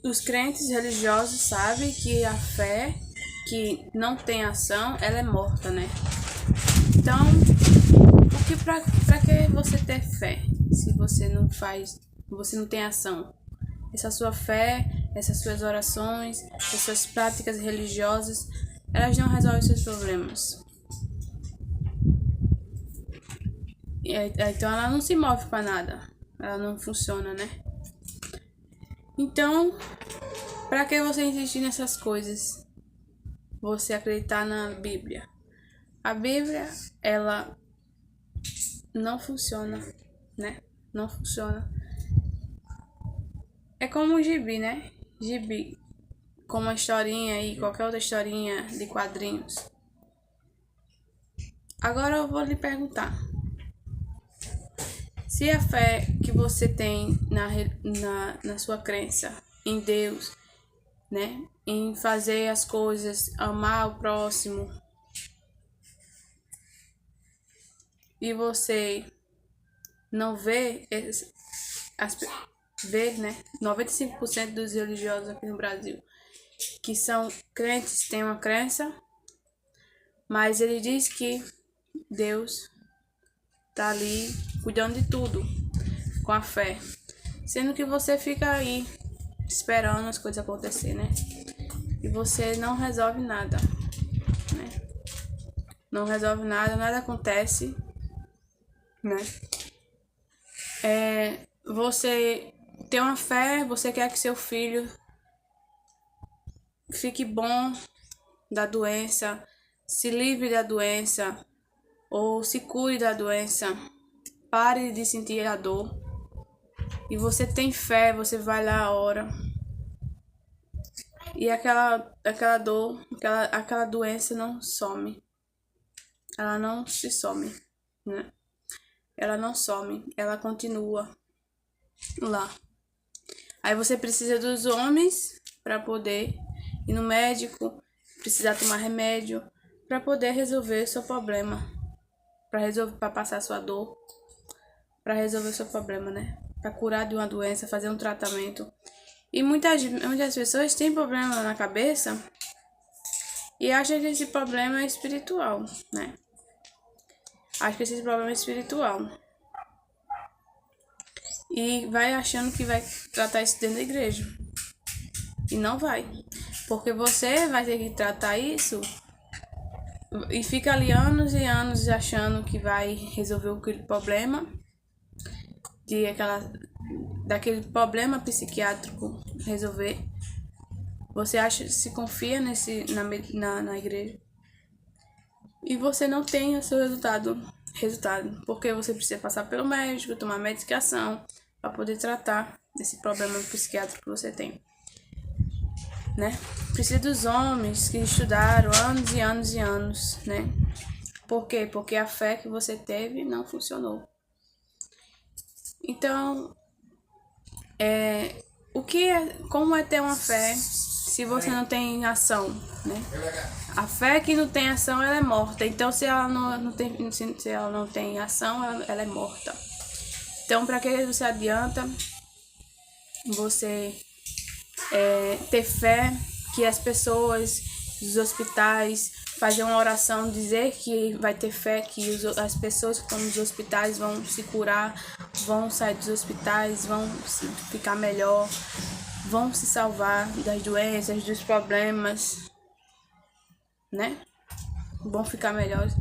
os crentes religiosos sabem que a fé que não tem ação, ela é morta, né? Então, pra que você ter fé se você não faz, você não tem ação? Essa sua fé, essas suas orações, essas suas práticas religiosas, elas não resolvem seus problemas. Então ela não se move para nada, ela não funciona, né? Então, para que você insistir nessas coisas? Você acreditar na Bíblia? A Bíblia, ela não funciona, né? Não funciona. É como um gibi, né? Gibi, como uma historinha aí, qualquer outra historinha de quadrinhos. Agora eu vou lhe perguntar. Se a fé que você tem na sua crença em Deus, né? Em fazer as coisas, amar o próximo, e você não vê, vê, né? 95% dos religiosos aqui no Brasil que são crentes têm uma crença, mas ele diz que Deus tá ali cuidando de tudo com a fé, sendo que você fica aí esperando as coisas acontecer, né? E você não resolve nada, né? Não resolve nada, nada acontece, né? Você tem uma fé, você quer que seu filho fique bom da doença, se livre da doença ou se cure da doença, pare de sentir a dor. E você tem fé, você vai lá, ora. E aquela dor, aquela doença não some. Ela não se some, né? Ela não some, ela continua lá. Aí você precisa dos homens para poder ir no médico, precisar tomar remédio para poder resolver o seu problema, para passar a sua dor, para resolver o seu problema, né? Para curar de uma doença, fazer um tratamento. E muitas pessoas têm problema na cabeça e acham que esse problema é espiritual, né? Acho que esse problema é espiritual. E vai achando que vai tratar isso dentro da igreja. E não vai. Porque você vai ter que tratar isso e fica ali anos e anos achando que vai resolver aquele problema, daquele problema psiquiátrico resolver. Você se confia na igreja. E você não tem o seu resultado, porque você precisa passar pelo médico, tomar medicação para poder tratar esse problema psiquiátrico que você tem, né? Precisa dos homens que estudaram anos e anos e anos, né? Por quê? Porque a fé que você teve não funcionou. Então, como é ter uma fé se você não tem ação, né? A fé que não tem ação, ela é morta. Então, se ela não tem ação, ela é morta. Então, para que você adianta você ter fé que as pessoas dos hospitais fazer uma oração, dizer que vai ter fé que as pessoas que estão nos hospitais vão se curar, vão sair dos hospitais, vão ficar melhor, vão se salvar das doenças, dos problemas, né? Vão ficar melhores.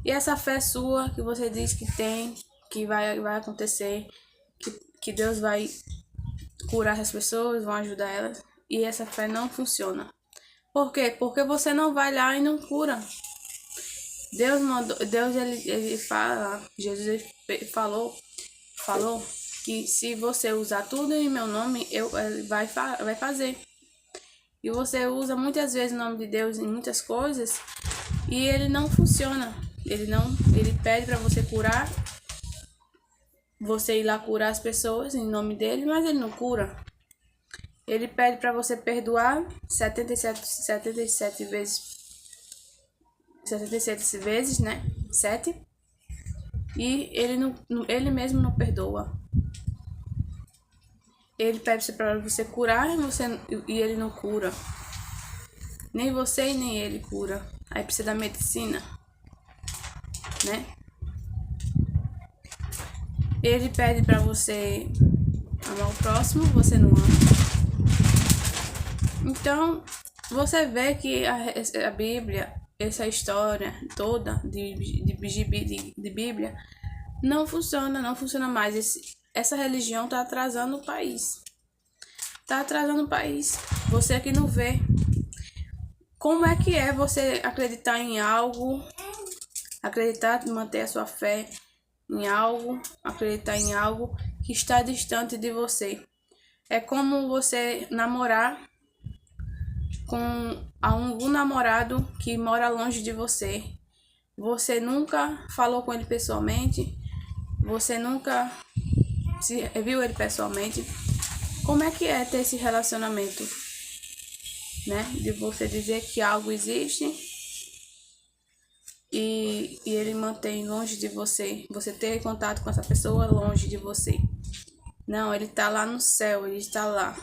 E essa fé sua que você diz que tem, que vai acontecer, que Deus vai curar as pessoas, vão ajudar elas, e essa fé não funciona. Por quê? Porque você não vai lá e não cura. Deus ele fala, Jesus ele falou que se você usar tudo em meu nome, ele vai fazer. E você usa muitas vezes o nome de Deus em muitas coisas e ele não funciona. Ele pede para você curar, você ir lá curar as pessoas em nome dele, mas ele não cura. Ele pede para você perdoar 77 vezes, 77 vezes, né? 7. E ele mesmo não perdoa. Ele pede para você curar e ele não cura. Nem você e nem ele cura. Aí precisa da medicina, né? Ele pede para você amar o próximo, você não ama. Então, você vê que a Bíblia, essa história toda de Bíblia, não funciona mais. Essa religião tá atrasando o país. Tá atrasando o país. Você aqui não vê. Como é que é você acreditar em algo, acreditar, manter a sua fé em algo, acreditar em algo que está distante de você? É como você namorar com um namorado que mora longe de você. Você nunca falou com ele pessoalmente, você nunca viu ele pessoalmente. Como é que é ter esse relacionamento, né? De você dizer que algo existe e ele mantém longe de você. Você ter contato com essa pessoa longe de você. Não, ele tá lá no céu, ele está lá,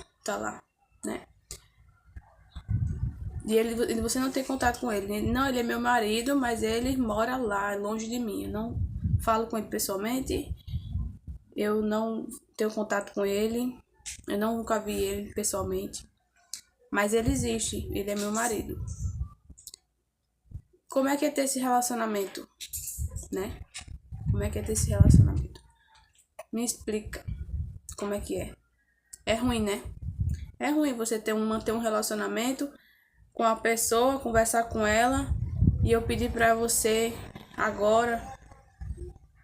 né? E você não tem contato com ele. Não, ele é meu marido, mas ele mora lá, longe de mim. Eu não falo com ele pessoalmente. Eu não tenho contato com ele. Eu nunca vi ele pessoalmente. Mas ele existe. Ele é meu marido. Como é que é ter esse relacionamento, né? Como é que é ter esse relacionamento? Me explica como é que é. É ruim, né? É ruim você manter um relacionamento com a pessoa, conversar com ela, e eu pedir pra você agora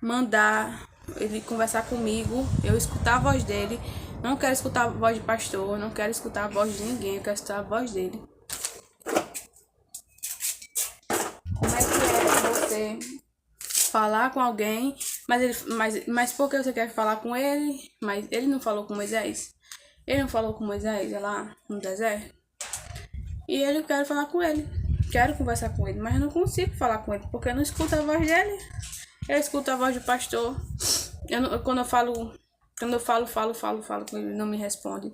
mandar ele conversar comigo, eu escutar a voz dele. Não quero escutar a voz de pastor, não quero escutar a voz de ninguém, eu quero escutar a voz dele. Como é que é você falar com alguém, mas por que você quer falar com ele? Mas ele não falou com Moisés? Ele não falou com Moisés lá no deserto? E eu quero falar com ele, quero conversar com ele, mas eu não consigo falar com ele, porque eu não escuto a voz dele. Eu escuto a voz do pastor. Quando eu falo com ele, ele não me responde,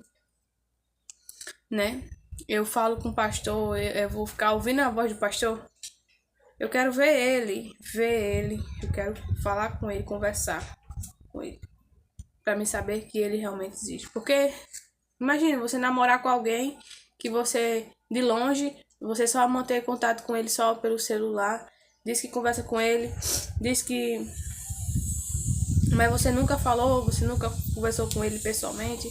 né? Eu falo com o pastor, eu vou ficar ouvindo a voz do pastor. Eu quero ver ele, eu quero falar com ele, conversar com ele, pra me saber que ele realmente existe. Porque, imagina, você namorar com alguém que você, de longe, você só mantém contato com ele só pelo celular, diz que conversa com ele, diz que... Mas você nunca falou, você nunca conversou com ele pessoalmente,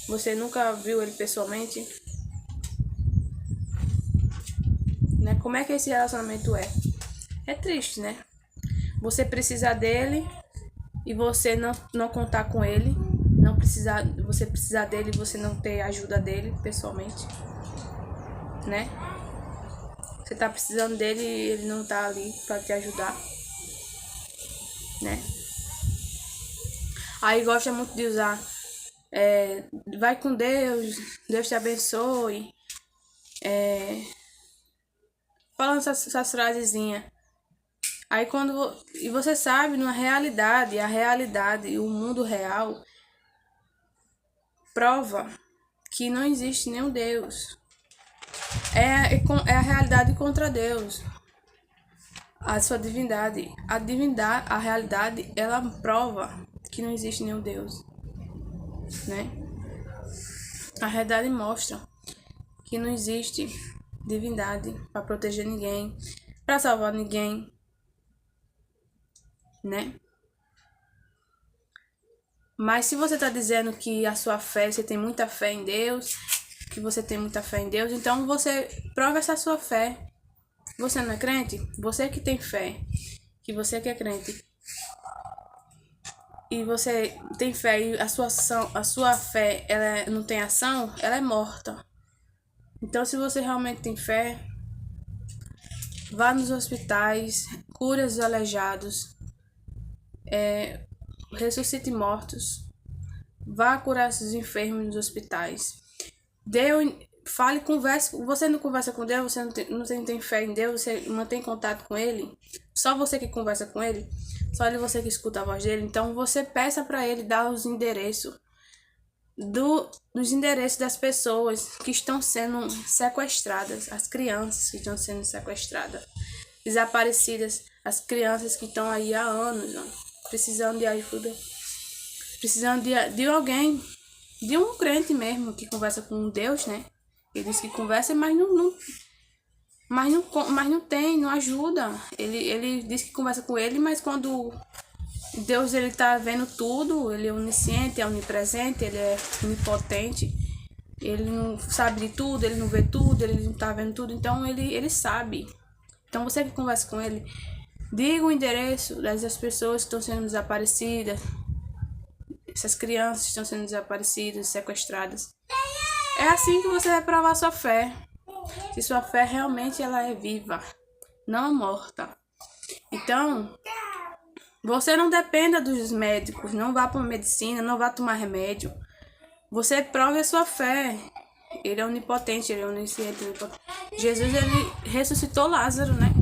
você nunca viu ele pessoalmente, né? Como é que esse relacionamento é? É triste, né? Você precisar dele e você não contar com ele, você precisar dele e você não ter a ajuda dele pessoalmente, né? Você tá precisando dele e ele não tá ali pra te ajudar, né? Aí gosta muito de usar vai com Deus, Deus te abençoe, falando essas frasezinhas. Aí e você sabe, a realidade, o mundo real prova que não existe nenhum Deus. É a realidade contra Deus. A sua divindade. A realidade, ela prova que não existe nenhum Deus, né? A realidade mostra que não existe divindade para proteger ninguém, para salvar ninguém, né? Mas se você tá dizendo que a sua fé, você tem muita fé em Deus, que você tem muita fé em Deus, então você prova essa sua fé. Você não é crente? Você que tem fé, que você que é crente, e você tem fé e a sua fé ela não tem ação, ela é morta. Então, se você realmente tem fé, vá nos hospitais, cure os aleijados, ressuscite mortos, vá curar esses enfermos nos hospitais. Fale, converse. Você não conversa com Deus, você não tem fé em Deus, você mantém contato com Ele. Só você que conversa com Ele, só você que escuta a voz dele. Então você peça para Ele dar os endereços dos endereços das pessoas que estão sendo sequestradas, as crianças que estão sendo sequestradas, desaparecidas, as crianças que estão aí há anos, ó, precisando de ajuda, precisando de alguém, de um crente mesmo, que conversa com Deus, né? Ele diz que conversa, mas não ajuda. Ele diz que conversa com ele, mas quando Deus, ele tá vendo tudo, ele é onisciente, é onipresente, ele é onipotente, ele não sabe de tudo, ele não vê tudo, ele não tá vendo tudo, então ele sabe. Então você que conversa com ele, diga o endereço das pessoas que estão sendo desaparecidas, essas crianças que estão sendo desaparecidas, sequestradas. É assim que você vai provar sua fé, se sua fé realmente ela é viva, não morta. Então, você não dependa dos médicos, não vá para medicina, não vá tomar remédio. Você prove a sua fé. Ele é onipotente, ele é onisciente. Jesus, ele ressuscitou Lázaro, né?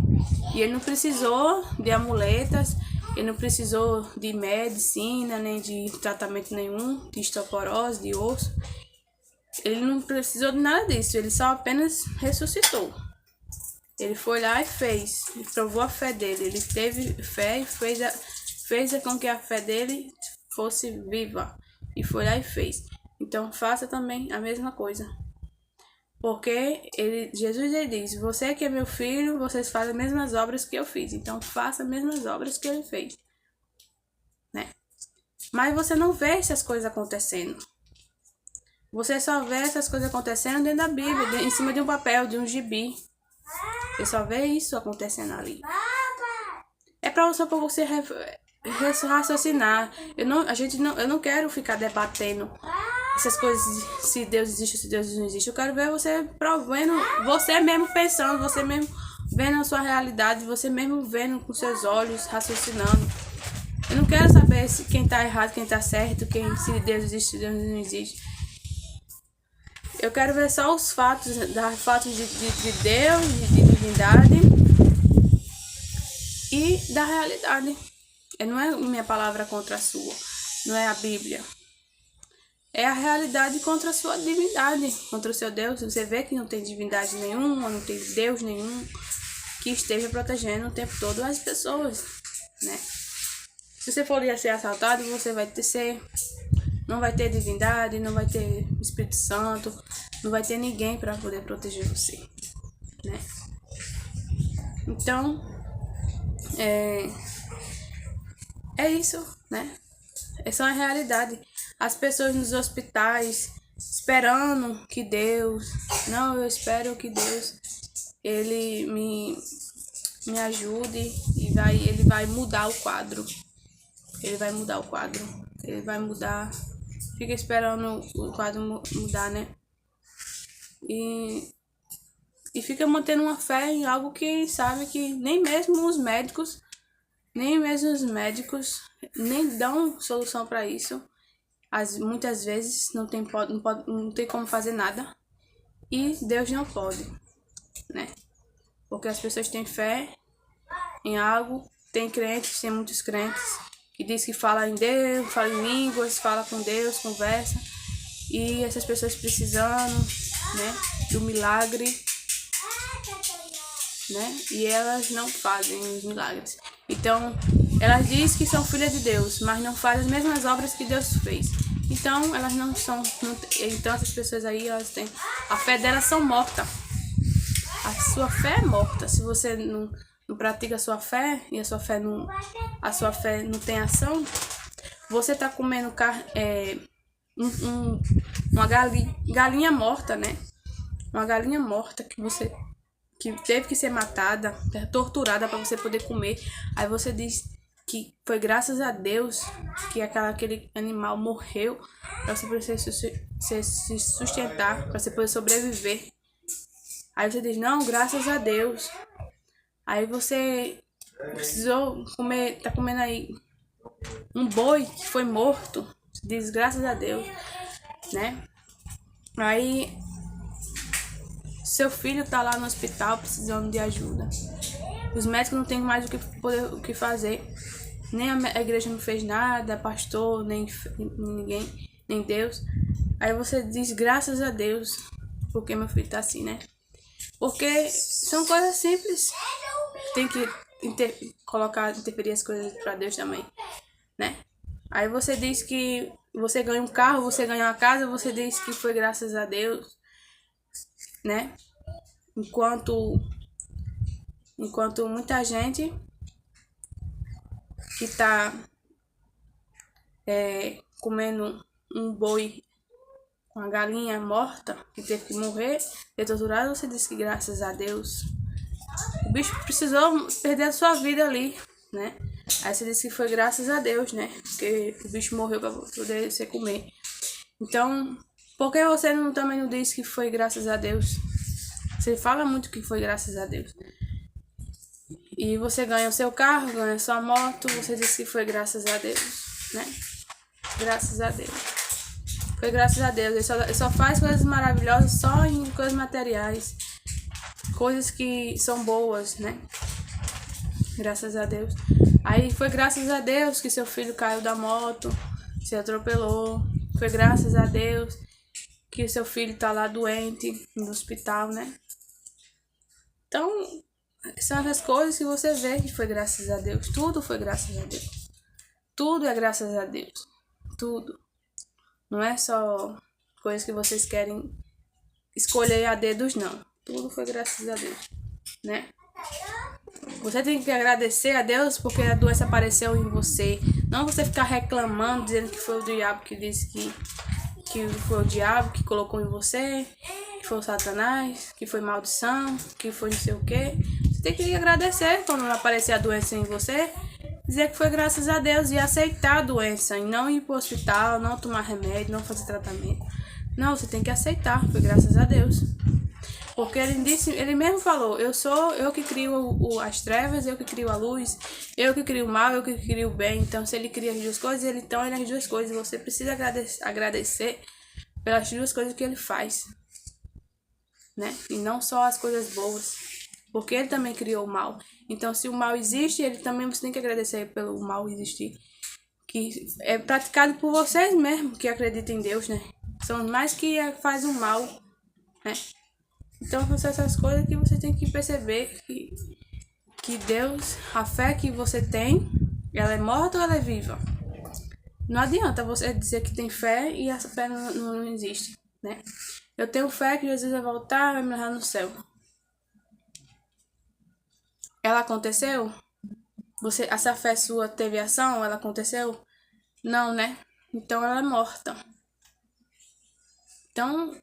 E ele não precisou de amuletas, ele não precisou de medicina, nem de tratamento nenhum, de osteoporose, de osso. Ele não precisou de nada disso, ele só apenas ressuscitou. Ele foi lá e fez, e provou a fé dele. Ele teve fé e fez com que a fé dele fosse viva. E foi lá e fez. Então faça também a mesma coisa. Porque Jesus ele diz, você que é meu filho, vocês fazem as mesmas obras que eu fiz. Então faça as mesmas obras que ele fez. Né? Mas você não vê essas coisas acontecendo. Você só vê essas coisas acontecendo dentro da Bíblia, em cima de um papel, de um gibi. Você só vê isso acontecendo ali. É para você raciocinar. Eu não quero ficar debatendo essas coisas, se Deus existe ou se Deus não existe. Eu quero ver você provando, você mesmo pensando, você mesmo vendo a sua realidade, você mesmo vendo com seus olhos, raciocinando. Eu não quero saber quem tá errado, quem tá certo, se Deus existe, se Deus não existe. Eu quero ver só os fatos, fatos de Deus, de divindade e da realidade. Não é minha palavra contra a sua, não é a Bíblia. É a realidade contra a sua divindade, contra o seu Deus. Você vê que não tem divindade nenhuma, não tem Deus nenhum que esteja protegendo o tempo todo as pessoas, né? Se você for ser assaltado, você vai não vai ter divindade, não vai ter Espírito Santo, não vai ter ninguém para poder proteger você, né? Então, é isso, né? Essa é uma realidade. As pessoas nos hospitais esperando que Deus, eu espero que Deus ele me ajude e ele vai mudar o quadro. Ele vai mudar o quadro. Ele vai mudar. Fica esperando o quadro mudar, né? E fica mantendo uma fé em algo que sabe que nem mesmo os médicos nem dão solução para isso. Muitas vezes não tem como fazer nada. E Deus não pode, né? Porque as pessoas têm fé em algo. Tem muitos crentes que diz que fala em Deus, fala em línguas, fala com Deus, conversa. E essas pessoas precisando, né, do milagre, né? E elas não fazem os milagres. Então, elas dizem que são filhas de Deus, mas não fazem as mesmas obras que Deus fez. Então, elas não são... então, essas pessoas aí, elas têm... A fé delas são mortas. A sua fé é morta. Se você não pratica a sua fé, e a sua fé não tem ação, você tá comendo uma galinha morta, né? Uma galinha morta que teve que ser matada, torturada para você poder comer. Aí você diz que foi graças a Deus que aquele animal morreu para você poder se sustentar, para você poder sobreviver. Aí você diz, não, graças a Deus. Aí você precisou comer, tá comendo aí um boi que foi morto. Você diz, graças a Deus, né? Aí seu filho tá lá no hospital precisando de ajuda. Os médicos não têm mais o que fazer. Nem a igreja não fez nada, pastor, nem ninguém, nem Deus. Aí você diz graças a Deus, porque meu filho tá assim, né? Porque são coisas simples. Tem que interferir as coisas pra Deus também, né? Aí você diz que você ganha um carro, você ganha uma casa, você diz que foi graças a Deus, né? Enquanto muita gente que tá comendo um boi, uma galinha morta, que teve que morrer, ser torturado, você diz que graças a Deus. O bicho precisou perder a sua vida ali, né? Aí você disse que foi graças a Deus, né? Porque o bicho morreu pra poder você comer. Então, por que você também não diz que foi graças a Deus? Você fala muito que foi graças a Deus. E você ganha o seu carro, ganha a sua moto, você disse que foi graças a Deus, né? Graças a Deus. Foi graças a Deus. Ele só faz coisas maravilhosas só em coisas materiais. Coisas que são boas, né? Graças a Deus. Aí foi graças a Deus que seu filho caiu da moto, se atropelou. Foi graças a Deus que seu filho tá lá doente no hospital, né? Então, são essas coisas que você vê que foi graças a Deus. Tudo foi graças a Deus. Tudo é graças a Deus. Tudo. Não é só coisas que vocês querem escolher a dedos, não. Tudo foi graças a Deus, né? Você tem que agradecer a Deus porque a doença apareceu em você. Não você ficar reclamando, dizendo que foi o diabo que disse que foi o diabo que colocou em você, que foi o Satanás, que foi maldição, que foi não sei o quê. Você tem que agradecer quando aparecer a doença em você, dizer que foi graças a Deus e aceitar a doença. E não ir pro hospital, não tomar remédio, não fazer tratamento. Não, você tem que aceitar, foi graças a Deus. Porque ele mesmo falou, eu que crio as trevas, eu que crio a luz, eu que crio o mal, eu que crio o bem. Então, se ele cria as duas coisas, ele é as duas coisas. Você precisa agradecer pelas duas coisas que ele faz, né? E não só as coisas boas, porque ele também criou o mal. Então, se o mal existe, ele também você tem que agradecer pelo mal existir, que é praticado por vocês mesmos que acreditam em Deus, né? São mais que faz o mal, né? Então, são essas coisas que você tem que perceber que Deus, a fé que você tem, ela é morta ou ela é viva? Não adianta você dizer que tem fé e essa fé não existe, né? Eu tenho fé que Jesus vai voltar e vai me levar no céu. Ela aconteceu? Essa fé sua teve ação? Ela aconteceu? Não, né? Então ela é morta. Então,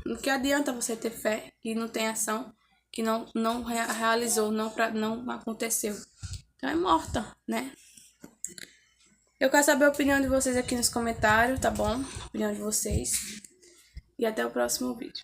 o que adianta você ter fé que não tem ação, que não realizou, não aconteceu? Então é morta, né? Eu quero saber a opinião de vocês aqui nos comentários, tá bom? A opinião de vocês. E até o próximo vídeo.